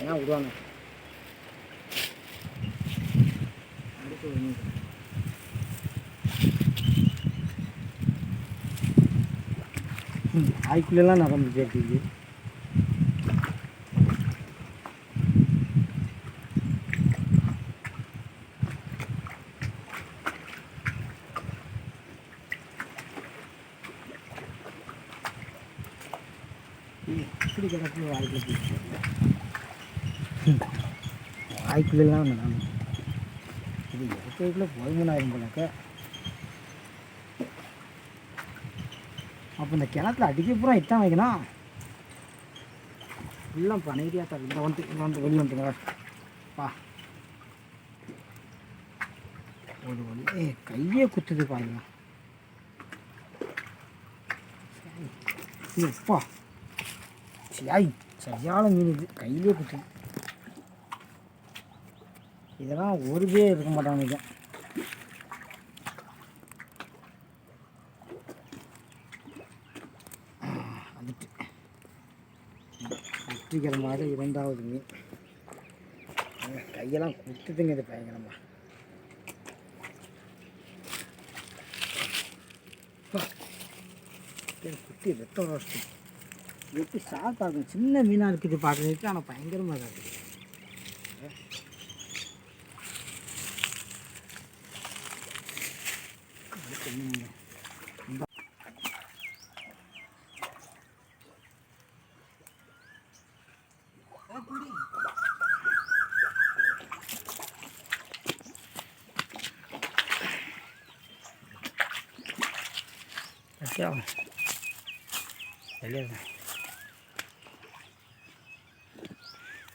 ஏன்னா விடுவாங்க ஆய்க்குள்ளெல்லாம் நடந்து கேட்டுது. இப்படி கிடக்கு ஆய்க்குள்ளெல்லாம் நடந்து இது இடத்துக்குள்ளே போதுமனாயிரம் போனாக்க. அப்போ இந்த கிணத்துல அடிக்க பூரா இத்தான் வைக்கணும். எல்லாம் பனைரியாக தான் இந்த வந்து வெளியே வந்துங்க பா. ஒரு வழி கையே குத்துது பாருங்க. எப்பா சாய் சரியான மீன் இது, கையிலே குத்துது. இதெல்லாம் ஒரு பேர் இருக்க மாட்டாங்க. வந்துட்டு வெற்றிகரமாக 2வது மீன். கையெல்லாம் குத்துதுங்க இது பயங்கரமா. குத்தி ரத்தம் ரோஸ்ட்டு எப்படி சாப்பிட்டாங்க. சின்ன மீனாக இருக்குது பார்க்குறதுக்கு, ஆனால் பயங்கரமாக தான் இருக்குது.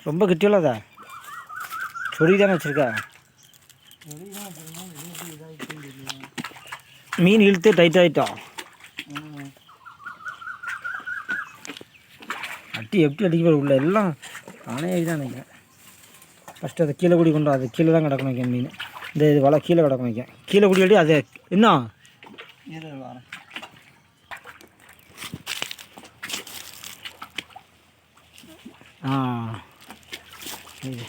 ரொம்ப கிட்டியுள்ளதா சொடி தானே வச்சுருக்கா. மீன் இழுத்து டைட் ஆகிட்டோம். அட்டி எப்படி அடிக்க உள்ள எல்லாம் நானே தான் நினைக்கிறேன். ஃபஸ்ட்டு அதை கீழே கூடி கொண்டு அது கீழே தான் கிடக்கணும் வைக்க மீன். இந்த இது வலை கீழே கிடக்கணும் வைக்க. கீழே கூடி அடி அது என்ன இது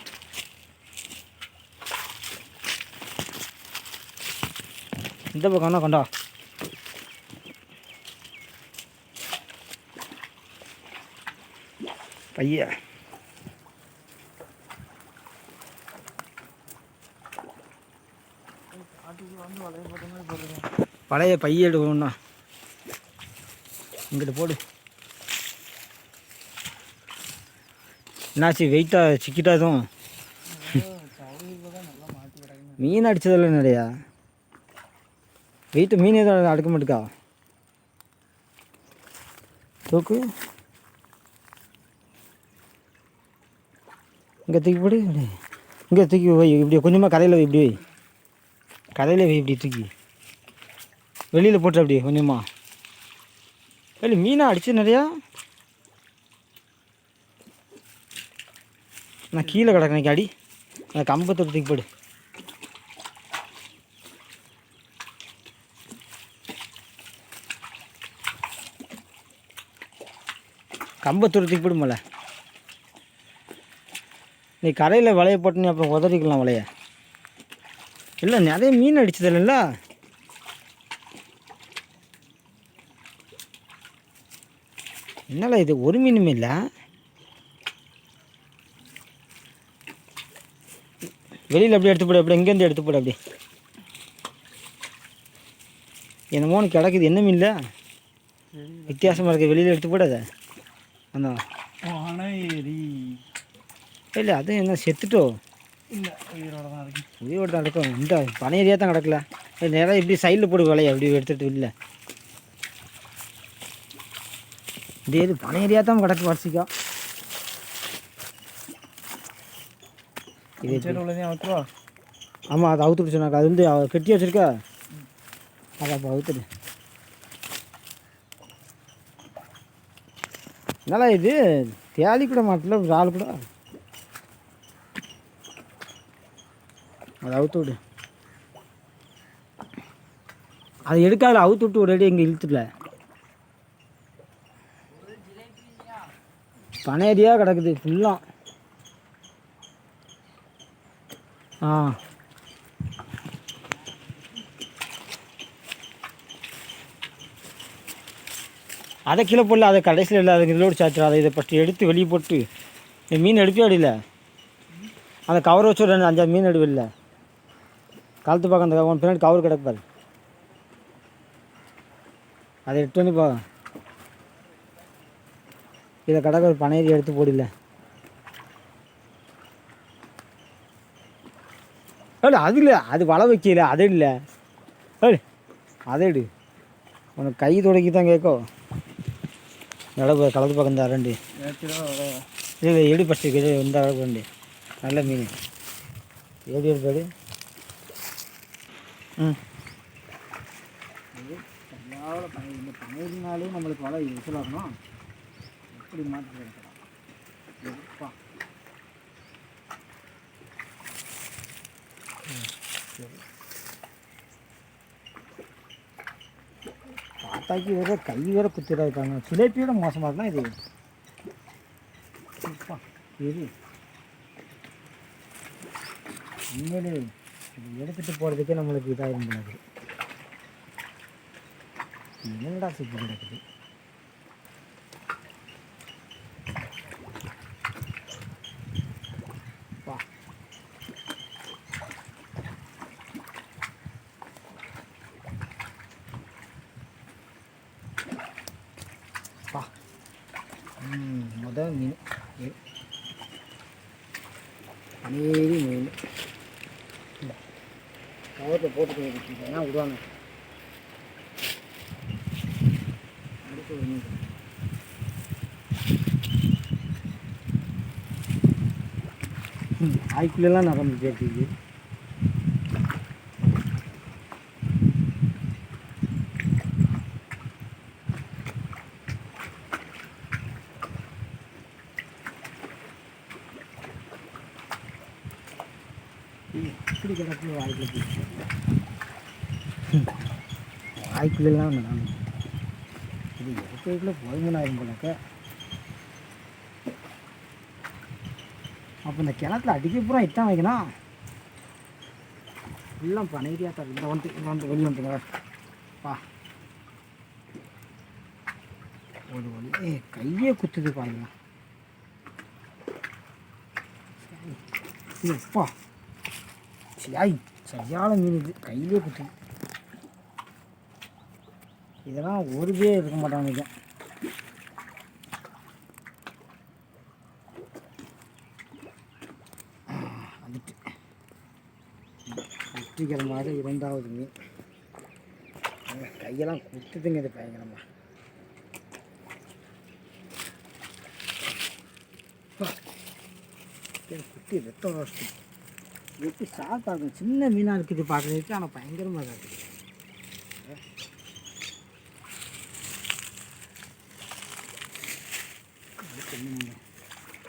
இந்த பக்கம் தான் கொண்டா. பைய பழைய பைய எடுக்கணும்னா இங்கிட்டு போடு. என்னாச்சு வெயிட்டாக சிக்கிட்டா எதுவும் மீன் அடித்ததில்ல நிறையா வெயிட்டு மீன் எதுவும் அடுக்க மாட்டுக்கா. தூக்கு இங்கே தூக்கி போடு. இங்கே தூக்கி வை, இப்படி கொஞ்சமாக கரையில் வை, இப்படி வை, கரையில் வை, இப்படி தூக்கி வெளியில் போட்டு அப்படி கொஞ்சமாக. இல்லை மீனாக அடிச்சு நிறையா. நான் கீழே கிடக்கணைக்கு அடி அந்த கம்பத்தை தூக்கி போடு. கம்பத்தூர் தூக்கி போடுமல்ல. நீ கரையில் வலையை போட்டு நீ அப்புறம் உதறிக்கலாம் வலையை. இல்லை நிறைய மீன் அடிச்சது இல்லைல்ல. என்னல இது ஒரு மீனுமே இல்லை. வெளியில் அப்படியே எடுத்து போடு. அப்படி எங்கேருந்து எடுத்து போடு. அப்படி என்னமோன்னு கிடக்குது. என்ன மீன் இல்லை வித்தியாசமாக இருக்குது. வெளியில் எடுத்து போடாத. அந்த இல்லை அது என்ன செத்துட்டோ இல்லை உயிரோடு தான் இருக்கு. உயிரோடு தான் இருக்கும். இந்த பனையரியாக தான் கிடக்கல. நேராக இப்படி சைடில் போடு வலையை அப்படி எடுத்துகிட்டு இல்லை. இது பனையரியாக தான் கிடக்கு வரிசைக்கா. இது அவுத்துருவா. ஆமாம் அதை அவுத்துட்டு சொன்னாக்கா. அது வந்து கெட்டி வச்சுருக்கா. அதை அப்போ அவுத்துடு. நல்லா இது தேலி கூட மாட்டல ஆள் கூட. அதை அவுத்து விடு. அதை எடுக்காத அவுத்து விட்டு ஒரு அடி இங்கே இழுத்துடல. பனையரியாக கிடக்குது ஃபுல்லாக. ஆ அதை கீழே போடல, அதை கடைசியில் இல்லை, அதுக்கு லோடு சார்ஜர் அதை இதை ஃபஸ்ட்டு எடுத்து வெளியே போட்டு மீன் எடுப்பே அடியில அந்த கவர் வச்சு ஒரு 5-6 மீன் எடுவில்லை கழுத்து பார்க்க அந்த உன் பின்னாடி கவர் கிடப்பாரு அதை எடுத்து வந்து இதை கடற்க ஒரு பனையரி எடுத்து போடல. அது இல்லை, அது வலை வைக்கல, அது இல்லை அதை எடு. உனக்கு கை தொடக்கி தான் கேட்கும். கலந்து பக்கம் இந்த அரண்டு இல்லை எடு ஃபஸ்ட்டு இந்த அளவுக்கு ரெண்டு நல்ல மீன் ஏடி எடுப்பாடு. இந்த பனையினாலே நம்மளுக்கு வலை விசிலாகணும். எப்படி மாற்றி எடுக்கலாம் எப்பா பாத்தாக்கி வேற கை வேற குத்திரா இருக்காங்க. சிலேப்பியோட மோசமாக இருந்தால் இது இது உண்மையிலே இது எடுத்துகிட்டு போகிறதுக்கே நம்மளுக்கு இதாகிடும் போனது. என்னடா சிக்கி கிடக்குது. முதல் மீன் பனேரி மீன் கவரில் போட்டு ஏன்னா விடுவாங்க. அடுத்து ஒரு மீன் ஆய்க்குள்ளெல்லாம் நடந்து கேட்டுது. இப்படி கிடக்கு வாய்க்குள்ள போயிடுச்சு. வாய்க்குள்ளெல்லாம் நான் இது எடுக்கிறதுக்குள்ளே போதுமனாயிரம் போலக்க. அப்போ இந்த கிணத்துல அடிக்க பூரா இத்தான் வைக்கணும். எல்லாம் பனைரியாக தான் இந்த வந்து வெளியே வந்துங்க பா ஒரு வழி கையே குத்துது பாருங்க. எப்பா சியாய் சரியான மீன் இது கையிலே குத்துது. இதெல்லாம் ஒரு பேர் இருக்க மாட்டாங்க. வந்துட்டு வெற்றிகரமாக 2வது மீன். கையெல்லாம் குத்துதுங்க இது பயங்கரமாக. குட்டி ரத்தம் ரோஸ்ட்டு எப்படி சாப்பிட்டாங்க. சின்ன மீனாக இருக்குது பார்க்குறதுக்கு, ஆனால் பயங்கரமாக தான் இருக்குது.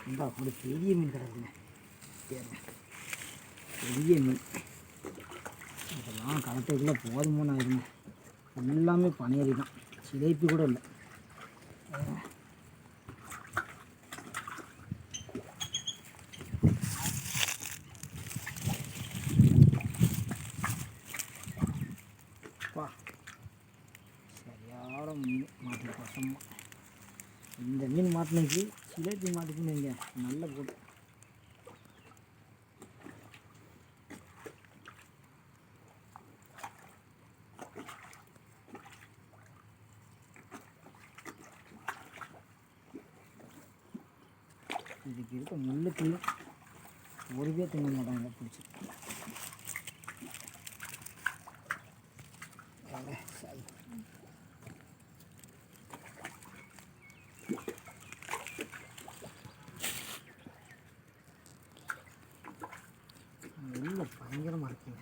இந்த ஒரு பெரிய மீன் கிடக்குங்க. பெரிய மீன் இதெல்லாம் கலத்துக்குள்ளே போதுமோன்னு ஆயிருங்க. எல்லாமே பனையரி தான், சிலேப்பி கூட இல்லை. சரியான மீன் மாட்டின கஷ்டமாக. இந்த மீன் மாட்டினதுக்கு சிலேப்பி மாட்டுக்குன்னு இங்கே நல்ல போட்டு இதுக்கு இருக்க முள்ளுக்குள்ள ஒரு பேர் திங்க மாட்டாங்க பிடிச்சி. உள்ள பயங்கரமாக இருக்குங்க.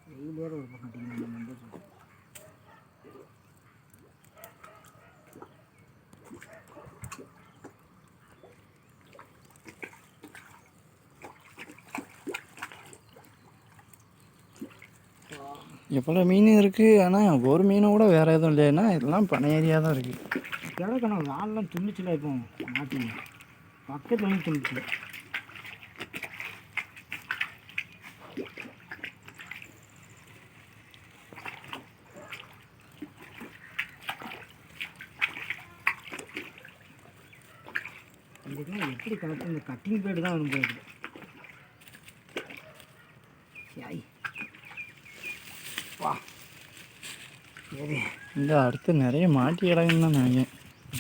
வெயிலேற ஒரு பக்கம் நம்ம வந்து எவ்வளோ மீன் இருக்குது. ஆனால் ஒரு மீனை கூட வேறு எதுவும் இல்லைன்னா இதெல்லாம் பனை ஏரியா தான் இருக்குது. கிடக்கணும் வாழெலாம் துணிச்சுல இப்போ மாற்றி பக்கத்தில் வந்து துணிச்சு. இதுக்கெல்லாம் எப்படி கலப்பு இந்த கட்டிங் பிளேடு தான் வரும் போகுது. வா சரி இந்த அடுத்து நிறைய மாட்டி கிடக்குன்னு தான் நினைக்கிறேன்.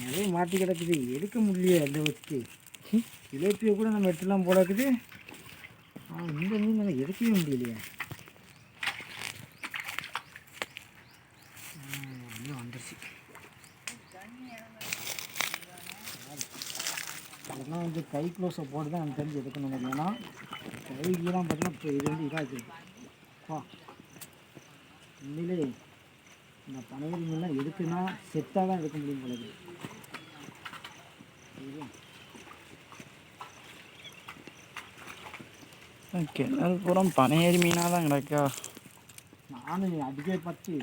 நிறைய மாட்டி கிடக்குது, எடுக்க முடியலையே அதை வச்சு. சிலேப்பியை கூட நம்ம எடுத்துலாம் போல இருக்குது. இந்த மீன் நம்ம எடுக்கவே முடியலையே. இன்னும் வந்துருச்சு. அதெல்லாம் வந்து கை க்ளோஸை போட்டு தான் நம்ம தெரிஞ்சு எடுக்கணும். ஏன்னா கைக்கெல்லாம் பார்த்தீங்கன்னா இப்போ இது வந்து இதாக இருக்குது. உண்மையிலே இந்த பனையல் மீன்லாம் எடுக்குன்னா செத்தாக தான் எடுக்க முடியும் போல இருக்குது. கிணறு பூரா பனையேறி மீனாக தான் கிடக்கா. நானும் அடிக்கே பார்த்து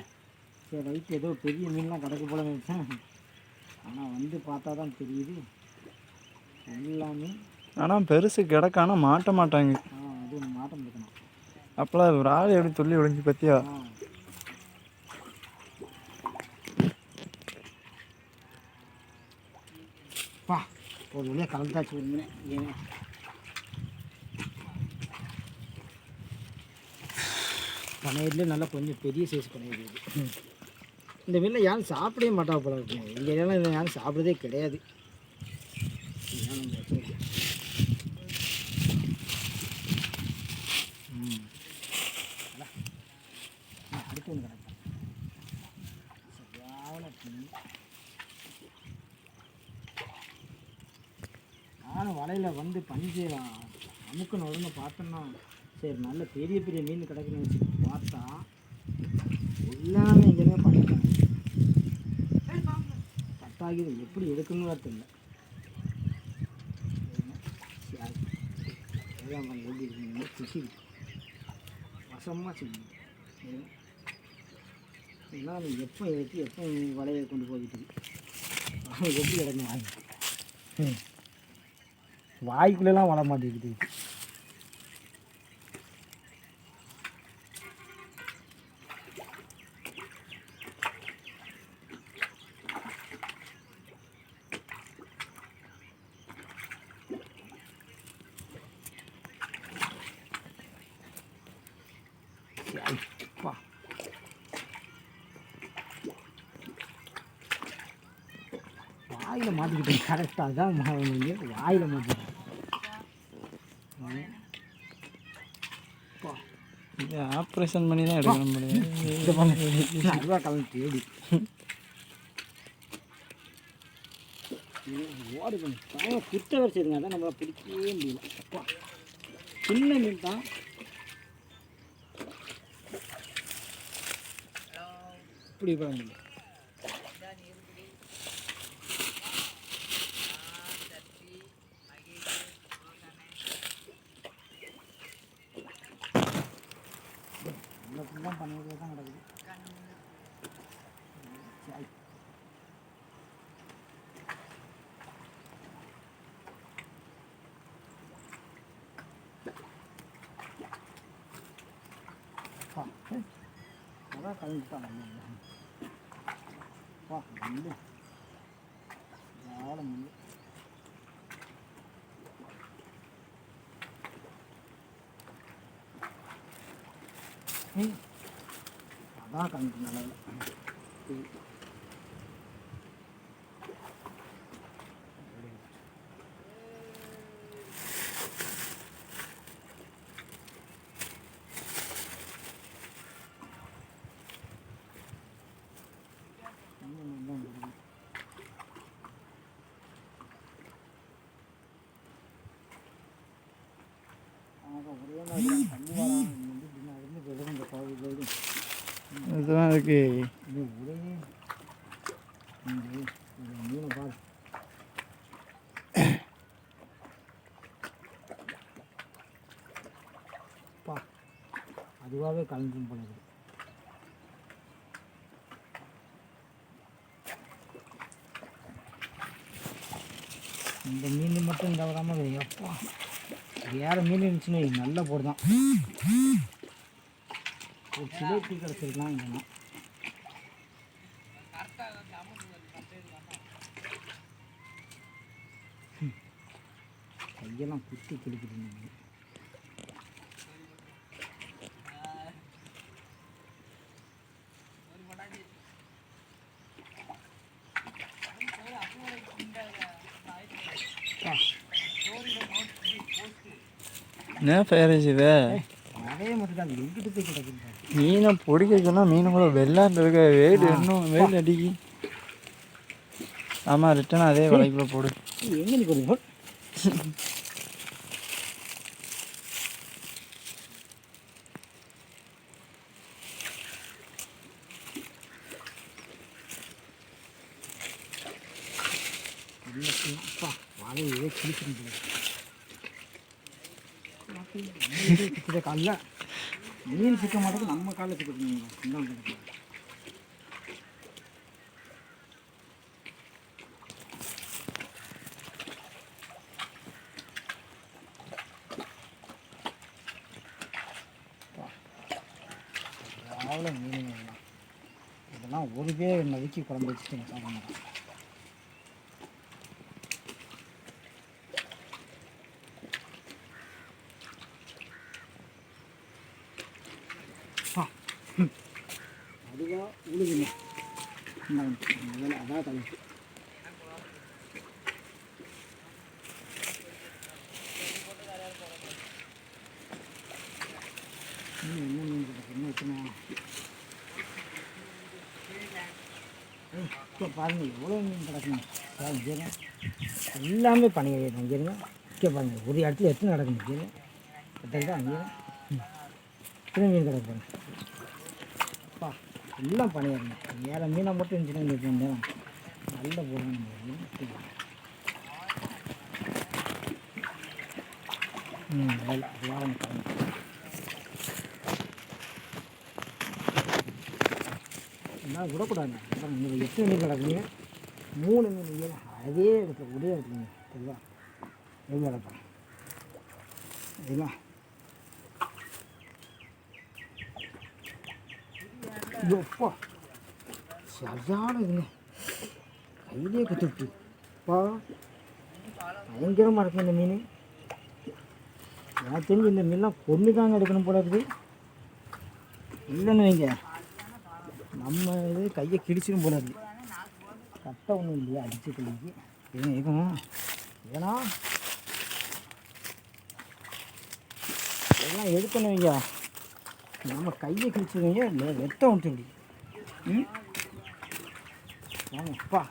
சரி ரைட்டு ஏதோ பெரிய மீன்லாம் கிடக்கு போல நினச்சேன். ஆனால் வந்து பார்த்தா தான் தெரியுது எல்லாமே. ஆனால் பெருசு கிடக்கானா மாட்ட மாட்டாங்க. அது மாட்ட முடிக்கணும். அப்போலாம் ஒரு ஆள் எப்படி துள்ளி விழுந்து பற்றியா. பா ஒரு வழியாக கலந்தாச்சு ஒரு மீன். ஏன் பனையிலே நல்லா கொஞ்சம் பெரிய சைஸ் பனையிருக்கு. இந்த மீனில் யாரும் சாப்பிடவே மாட்டா போல இருக்குங்க. எங்கள் ஏரியாவில் இதை யாரும் சாப்பிட்றதே கிடையாது. அடுத்து ஒன்று கிடக்கும் சரியான மீன். நானும் வலையில் வந்து பஞ்சு அமுக்குன்னு உடனே பார்த்தோன்னா சரி நல்ல பெரிய பெரிய மீன் கிடக்குன்னு வச்சு பார்த்தா எல்லாமே இங்கேயுமே பண்ணிட்டாங்க. கட்டாகி எப்படி எடுக்கணும்னு தெரியல. எப்படி இருக்குங்க குஷி வசமாக செய்யணும். இதெல்லாம் அது எப்போ எடுத்து எப்போ வலையை கொண்டு போயிட்டு எப்படி கிடக்கணும் வாங்கி வாய்க்குள்ளெல்லாம் வளர மாட்டேங்குது. வாயில் மாட்டிக்கிட்டேன் கரெக்டாக தான் வாயில் மாட்டிக்கிட்டேன். இது ஆப்ரேஷன் பண்ணி தான் எடுக்க முடியும். அதுவாக கலந்து தேடி ஓடி பண்ணி பயம் குத்த வச்சுருங்க. அதான் நம்மளால் பிடிக்கவே முடியல. அப்பா சின்ன மீன் தான். இப்படி பண்ண முடியல. தான் பண்ணிட்டு தான் கிடக்குது. அதான் கலந்துட்டான் முள்ளு ஜால முள்ளு. அதான் கலந்து நல்லா ஒரே மாதிரி தண்ணி வராங்க. இந்த கோவில் இதுதான் இருக்கு. இது ஒரே மீனை பாரு. பா அதுவாகவே கலந்தும் போனது. இந்த மீன் மட்டும் தவறாமல் எப்போ வேறு மீன் இருந்துச்சுன்னு நல்லா போடுதான். ஒரு சிலேபி கிடச்சிருக்கலாம் இல்லைன்னா கையெல்லாம் குத்தி கிழிக்குது. என்ன பேரேஜ் இது? அதே மட்டும் தான் எங்கிட்டு போய் கிடக்குது. மீனை பிடிக்க சொன்னால் மீனை கூட வெள்ளாண்டு இருக்க வெயில் இன்னும் வெயில் அடிக்கி. ஆமாம், ரிட்டன் அதே வலைக்குள்ளே போடு. எங்கே நீ கொடுங்க அப்பா வாழை இதே கிழிச்சிருந்து காலைல மீன் சிக்க மாட்டேங்குது. நம்ம காலில் சிக்கிட்டு அவ்வளோ மீன் இதெல்லாம் ஒரு பேர் நறுக்கி குழம்பு வச்சுட்டு சாப்பிட மாட்டோம். அதுவாக உழுதுங்க அதான் தலைப்பு. என்ன மீன் என்ன வச்சுனா இப்போ பாருங்கள் எவ்வளோ மீன் கிடக்குங்க. எல்லாமே பணியாயிடும். அங்கேருங்க இங்கே பாருங்கள் ஒரு இடத்துல எத்தனை கிடக்குங்க. கீழே கிட்டத்தட்ட அங்கே இத்தனை மீன் கிடக்கு பாருங்க. அப்பா எல்லாம் பணியாருங்க. வேறு மீனை மட்டும் இருந்துச்சுன்னா நல்ல போடுங்க. எல்லாம் விடக்கூடாதுங்க. நீங்கள் எத்தனை மீன் கிடக்குங்க? 3 மீன் அதே இடத்துல ஒரே இடத்துலங்க. சரிங்களா? எவ்வளோ கிடப்பேன் சரிங்களா? எப்பா சரியான இதுங்க. கையிலே குத்துட்டு அப்பா பயங்கரமாக இருக்கும் இந்த மீன். எனக்கு தெரிஞ்சு இந்த மீன்லாம் கொண்டு தாங்க எடுக்கணும் போல இருக்குது. இல்லைன்னு வைங்க நம்ம இது கையை கிழிச்சிடும் போல இருக்குது. கட்டை ஒன்றும் இல்லையா அடிச்சு கிழிக்கு எதுவும் இருக்கணும். ஏன்னா இதெல்லாம் எடுக்கணும் வைங்க நம்ம கையை கிழிச்சிடுவீங்க இல்லை வெட்ட ஒன்று இப்படி வாங்கப்பா.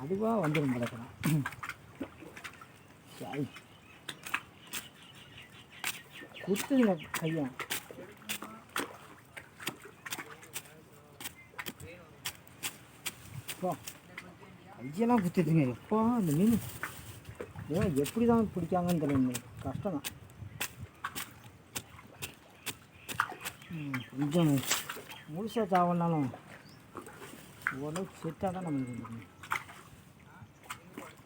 அதுவாக வந்துடும் பழக்கலாம். சரி குத்துதுங்க கையா. கையெல்லாம் குத்திட்டுங்க. எப்பா இந்த மீன் ஏன் எப்படி தான் பிடிக்காங்கன்னு தெரியல. கஷ்டம் தான். கொஞ்சம் முழுசாக சாவனாலும் ஓரளவுக்கு செட்டாக தான் நம்ம வந்துருக்கோம்.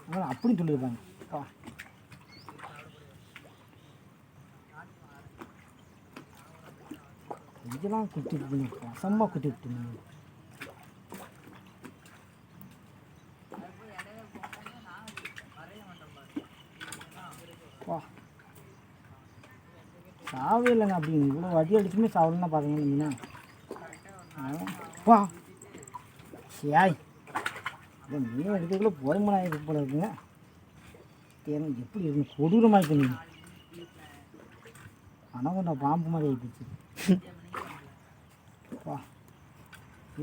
அதனால் அப்படி சொல்லியிருப்பாங்க. அப்பா இதெல்லாம் குத்திட்டுங்க. வசமாக குத்தி விட்டுங்க. வா சாவே இல்லைங்க. அப்படி இவ்வளோ வட்டி அடிச்சுமே சாவலன்னா பார்த்தீங்கன்னா மீனா வா சாய் இந்த மீன் எடுத்துக்குள்ளே போதுமான இது போல இருக்குங்க. தேவை எப்படி இருக்குங்க. கொடூரமாக இருக்கு மீன். ஆனால் நான் பாம்பு மாதிரி ஆகிடுச்சு. வா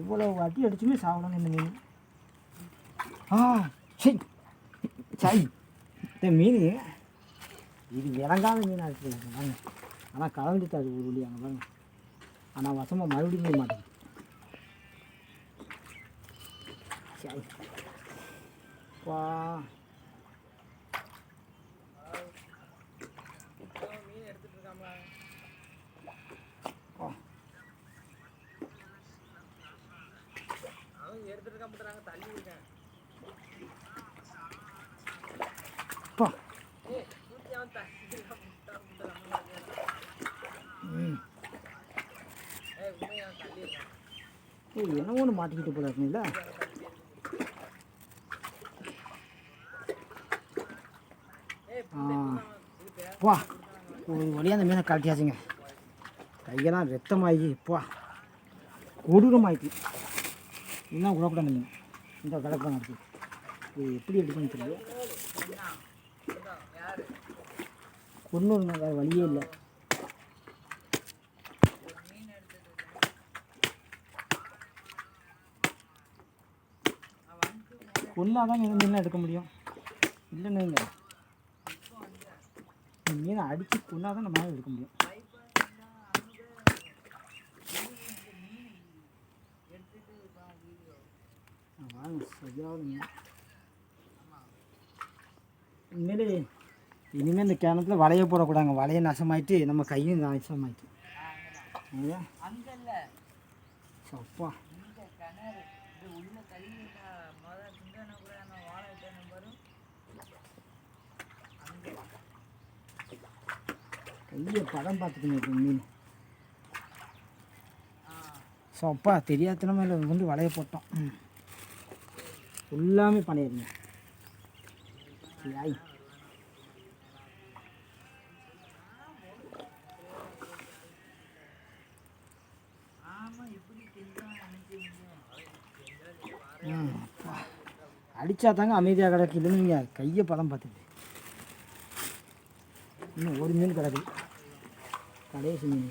இவ்வளோ வட்டி அடிச்சுமே சாவலங்க இந்த மீன். சரி சாய் இந்த மீன் இது விளங்காத மீனாக இருக்குது வாங்க. ஆனால் கலந்துட்டு அது ஒரு வழியாங்க பாருங்க. ஆனால் வசமாக மறுபடியும் போய் மாட்டேங்குது. சரி வா அப்பா. என்ன ஒன்று மாட்டிக்கிட்டு போல இருக்குங்களா? வா, ஒரு வழியாக அந்த மீனை கழட்டியாச்சுங்க. கையெல்லாம் ரத்தமாகி இப்போ கொடூரமாயிட்டு இன்னும் விடக்கூடாது மீன். இந்த கலக்கு தான் இருக்குது. இது எப்படி எடுக்கணும்னு தெரியல. கொண்டு வேறு வழியே இல்லை. கொண்டாதான் இந்த மீனை எடுக்க முடியும். இல்லைன்னு இந்த மீனை அடித்து கொண்டாதான் நம்ம எடுக்க முடியும். உண்மையிலே இனிமேல் இந்த கிணத்துல வலைய போடக்கூடாங்க. வலையை நசமாயிட்டு நம்ம கையும் நாசமாயிட்டு. அப்பா கையை படம் பார்த்துக்கணும் மீன். ஸோ அப்பா தெரியாதனமா இல்லை வந்து வலைய போட்டோம். ஃபுல்லாமே பண்ணிடுங்க. ஆய் அடித்தா தாங்க அமைதியாக கிடக்கு. இல்லைன்னு நீங்கள் கையை பதம் பார்த்துட்டு இன்னும் ஒரு மீன் கிடக்குது. கடைசி மீன்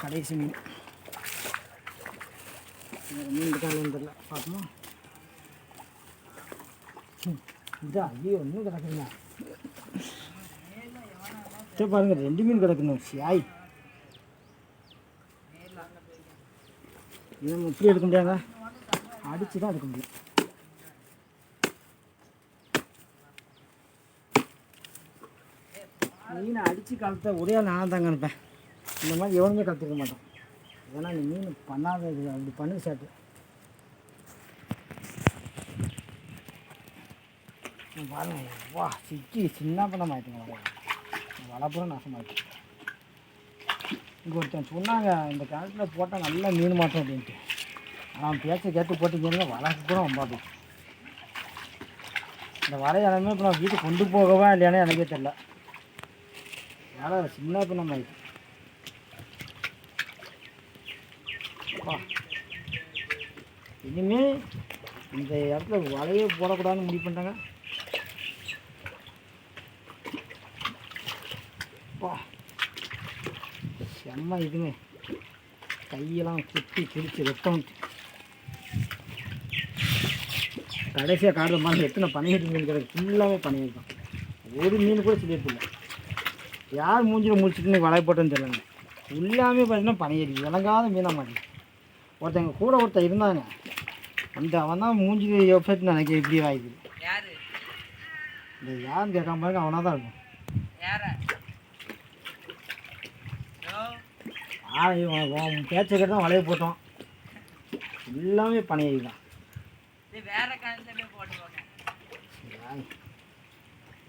கடைசி மீன். மீன் இருக்காதுன்னு தெரியல, பார்ப்போமா? இதா ஐயோ இன்னும் கிடக்குங்க. சரி பாருங்க, 2 மீன் கிடக்கணும். சாய் இது நம்ம இப்படி எடுக்க முடியாங்க, அடித்து தான் எடுக்க முடியும். மீனை அடித்து கலத்த உடையா நான் தாங்க அனுப்பேன். இந்த மாதிரி எவனுமே கற்றுக்க மாட்டோம். ஏன்னா இந்த மீன் பண்ணாதது அப்படி பண்ணு சாட்டு. பாருங்க, வா சிக்கி சின்ன பணம் ஆகிட்டுங்க. வளப்புறம் நாசமாகிட்டு. இங்கே ஒருத்தன் சொன்னாங்க இந்த காலத்தில் போட்டால் நல்லா மீன் மாட்டோம் அப்படின்ட்டு. ஆனால் பேச்சை கேட்டு போட்டிங்கன்னா வளர்க்கு கூட ரொம்ப. இந்த வலையாலுமே இப்போ நான் வீட்டுக்கு கொண்டு போகவா இல்லையானே எனக்கே தெரில. வலை சின்ன பணம் ஆகிட்டு. இனிமேல் இந்த இடத்துல வலையே போடக்கூடாதுன்னு முடிவு பண்ணிட்டாங்க. செம்ம இதுங்க, கையெல்லாம் குத்தி கிழிச்சு ரத்தம். கடைசியாக காடுற மாதிரி எத்தனை பனையீட்டு மீன் கிடையாது. ஃபுல்லாகவே பனையிருக்கோம். ஒரு மீன் கூட சொல்லியிருப்பில்லை. யார் மூஞ்சில் முடிச்சுட்டு வலை போட்டோன்னு தெரியலங்க. எல்லாமே பார்த்தீங்கன்னா பனையேறி விளங்காத மீனாக மாட்டேன். ஒருத்தங்க கூட ஒருத்தர் இருந்தாங்க, அந்த அவன் தான் மூஞ்சி வெப்சைட் எனக்கு இப்படி ஆகிடுது. இந்த யாருன்னு கேட்காம பாருங்க, அவனாக தான் இருக்கும். பேச்சை கேட்டு தான் வலைய போட்டோம். எல்லாமே பனையேறி தான்.